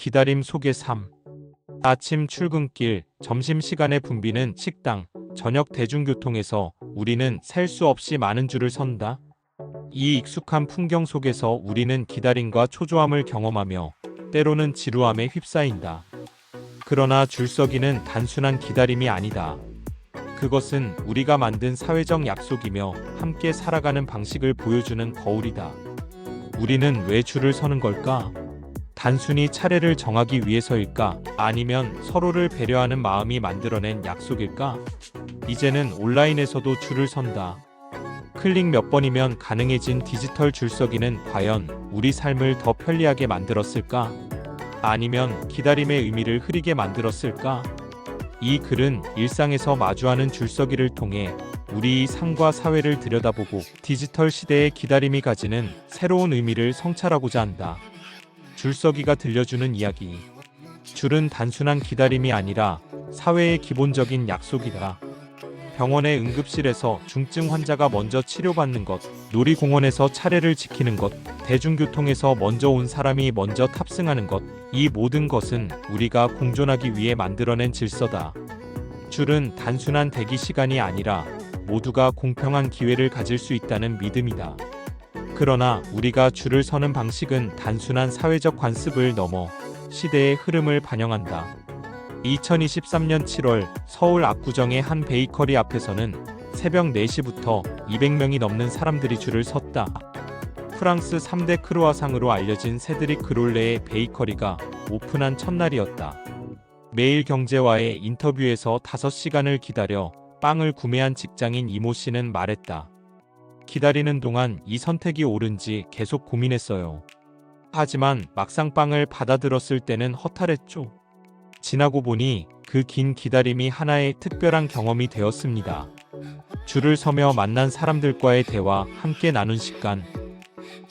기다림 속의 삶. 아침 출근길, 점심시간에 붐비는 식당, 저녁 대중교통에서 우리는 셀 수 없이 많은 줄을 선다. 이 익숙한 풍경 속에서 우리는 기다림과 초조함을 경험하며 때로는 지루함에 휩싸인다. 그러나 줄서기는 단순한 기다림이 아니다. 그것은 우리가 만든 사회적 약속이며 함께 살아가는 방식을 보여주는 거울이다. 우리는 왜 줄을 서는 걸까? 단순히 차례를 정하기 위해서일까? 아니면 서로를 배려하는 마음이 만들어낸 약속일까? 이제는 온라인에서도 줄을 선다. 클릭 몇 번이면 가능해진 디지털 줄서기는 과연 우리 삶을 더 편리하게 만들었을까? 아니면 기다림의 의미를 흐리게 만들었을까? 이 글은 일상에서 마주하는 줄서기를 통해 우리 삶과 사회를 들여다보고 디지털 시대의 기다림이 가지는 새로운 의미를 성찰하고자 한다. 줄서기가 들려주는 이야기. 줄은 단순한 기다림이 아니라 사회의 기본적인 약속이다. 병원의 응급실에서 중증 환자가 먼저 치료받는 것, 놀이공원에서 차례를 지키는 것, 대중교통에서 먼저 온 사람이 먼저 탑승하는 것, 이 모든 것은 우리가 공존하기 위해 만들어낸 질서다. 줄은 단순한 대기 시간이 아니라 모두가 공평한 기회를 가질 수 있다는 믿음이다. 그러나 우리가 줄을 서는 방식은 단순한 사회적 관습을 넘어 시대의 흐름을 반영한다. 2023년 7월 서울 압구정의 한 베이커리 앞에서는 새벽 4시부터 200명이 넘는 사람들이 줄을 섰다. 프랑스 3대 크루아상으로 알려진 세드릭 그롤레의 베이커리가 오픈한 첫날이었다. 매일경제와의 인터뷰에서 5시간을 기다려 빵을 구매한 직장인 이모 씨는 말했다. 기다리는 동안 이 선택이 옳은지 계속 고민했어요. 하지만 막상 빵을 받아들었을 때는 허탈했죠. 지나고 보니 그 긴 기다림이 하나의 특별한 경험이 되었습니다. 줄을 서며 만난 사람들과의 대화, 함께 나눈 시간.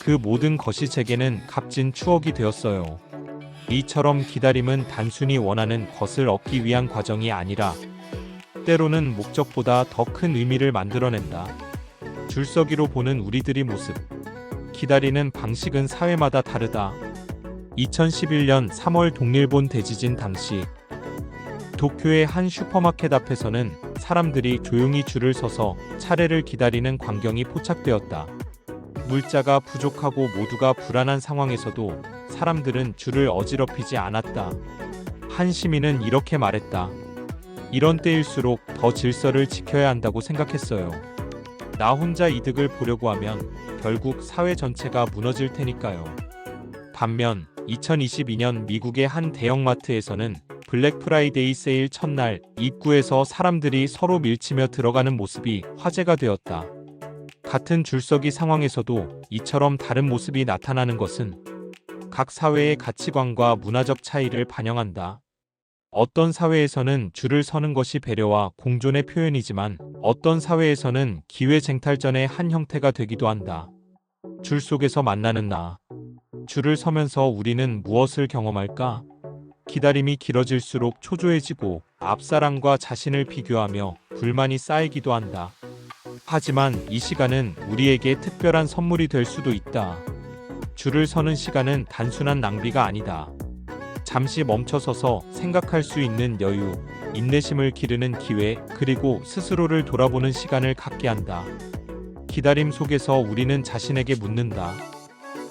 그 모든 것이 제게는 값진 추억이 되었어요. 이처럼 기다림은 단순히 원하는 것을 얻기 위한 과정이 아니라 때로는 목적보다 더 큰 의미를 만들어낸다. 줄서기로 보는 우리들의 모습. 기다리는 방식은 사회마다 다르다. 2011년 3월 동일본 대지진 당시 도쿄의 한 슈퍼마켓 앞에서는 사람들이 조용히 줄을 서서 차례를 기다리는 광경이 포착되었다. 물자가 부족하고 모두가 불안한 상황에서도 사람들은 줄을 어지럽히지 않았다. 한 시민은 이렇게 말했다. 이런 때일수록 더 질서를 지켜야 한다고 생각했어요. 나 혼자 이득을 보려고 하면 결국 사회 전체가 무너질 테니까요. 반면 2022년 미국의 한 대형마트에서는 블랙 프라이데이 세일 첫날 입구에서 사람들이 서로 밀치며 들어가는 모습이 화제가 되었다. 같은 줄서기 상황에서도 이처럼 다른 모습이 나타나는 것은 각 사회의 가치관과 문화적 차이를 반영한다. 어떤 사회에서는 줄을 서는 것이 배려와 공존의 표현이지만 어떤 사회에서는 기회쟁탈전의 한 형태가 되기도 한다. 줄 속에서 만나는 나. 줄을 서면서 우리는 무엇을 경험할까? 기다림이 길어질수록 초조해지고 앞사람과 자신을 비교하며 불만이 쌓이기도 한다. 하지만 이 시간은 우리에게 특별한 선물이 될 수도 있다. 줄을 서는 시간은 단순한 낭비가 아니다. 잠시 멈춰서서 생각할 수 있는 여유, 인내심을 기르는 기회, 그리고 스스로를 돌아보는 시간을 갖게 한다. 기다림 속에서 우리는 자신에게 묻는다.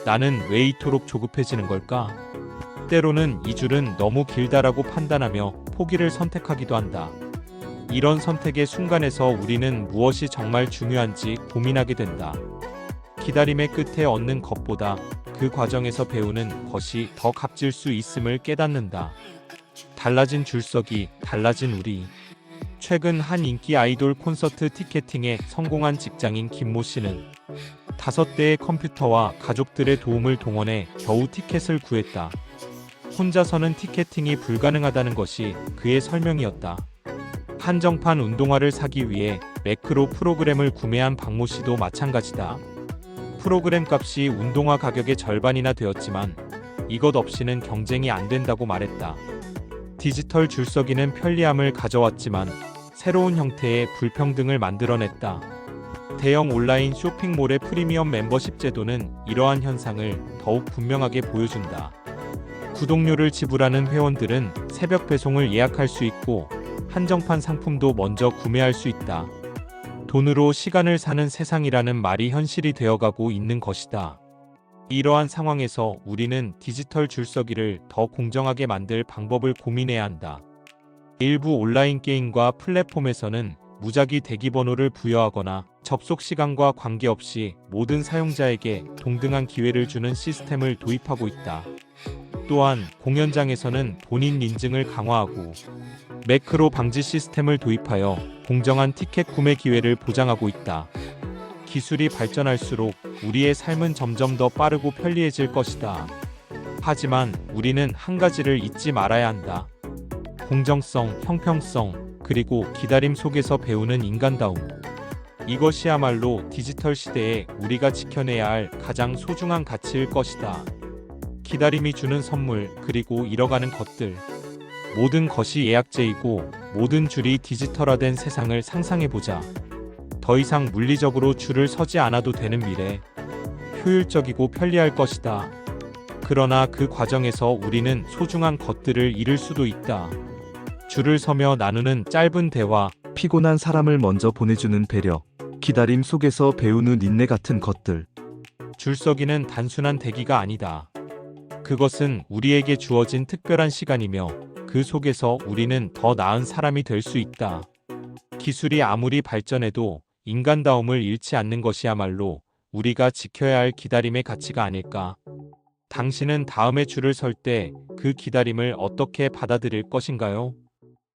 나는 왜 이토록 조급해지는 걸까? 때로는 이 줄은 너무 길다라고 판단하며 포기를 선택하기도 한다. 이런 선택의 순간에서 우리는 무엇이 정말 중요한지 고민하게 된다. 기다림의 끝에 얻는 것보다 그 과정에서 배우는 것이 더 값질 수 있음을 깨닫는다. 달라진 줄서기, 달라진 우리. 최근 한 인기 아이돌 콘서트 티켓팅에 성공한 직장인 김모 씨는 5대의 컴퓨터와 가족들의 도움을 동원해 겨우 티켓을 구했다. 혼자서는 티켓팅이 불가능하다는 것이 그의 설명이었다. 한정판 운동화를 사기 위해 매크로 프로그램을 구매한 박모 씨도 마찬가지다. 프로그램 값이 운동화 가격의 절반이나 되었지만 이것 없이는 경쟁이 안 된다고 말했다. 디지털 줄서기는 편리함을 가져왔지만 새로운 형태의 불평등을 만들어냈다. 대형 온라인 쇼핑몰의 프리미엄 멤버십 제도는 이러한 현상을 더욱 분명하게 보여준다. 구독료를 지불하는 회원들은 새벽 배송을 예약할 수 있고 한정판 상품도 먼저 구매할 수 있다. 돈으로 시간을 사는 세상이라는 말이 현실이 되어가고 있는 것이다. 이러한 상황에서 우리는 디지털 줄서기를 더 공정하게 만들 방법을 고민해야 한다. 일부 온라인 게임과 플랫폼에서는 무작위 대기번호를 부여하거나 접속 시간과 관계없이 모든 사용자에게 동등한 기회를 주는 시스템을 도입하고 있다. 또한 공연장에서는 본인 인증을 강화하고 매크로 방지 시스템을 도입하여 공정한 티켓 구매 기회를 보장하고 있다. 기술이 발전할수록 우리의 삶은 점점 더 빠르고 편리해질 것이다. 하지만 우리는 한 가지를 잊지 말아야 한다. 공정성, 형평성, 그리고 기다림 속에서 배우는 인간다움. 이것이야말로 디지털 시대에 우리가 지켜내야 할 가장 소중한 가치일 것이다. 기다림이 주는 선물, 그리고 잃어가는 것들. 모든 것이 예약제이고 모든 줄이 디지털화된 세상을 상상해보자. 더 이상 물리적으로 줄을 서지 않아도 되는 미래. 효율적이고 편리할 것이다. 그러나 그 과정에서 우리는 소중한 것들을 잃을 수도 있다. 줄을 서며 나누는 짧은 대화, 피곤한 사람을 먼저 보내주는 배려, 기다림 속에서 배우는 인내 같은 것들. 줄서기는 단순한 대기가 아니다. 그것은 우리에게 주어진 특별한 시간이며 그 속에서 우리는 더 나은 사람이 될 수 있다. 기술이 아무리 발전해도 인간다움을 잃지 않는 것이야말로 우리가 지켜야 할 기다림의 가치가 아닐까. 당신은 다음에 줄을 설 때 그 기다림을 어떻게 받아들일 것인가요?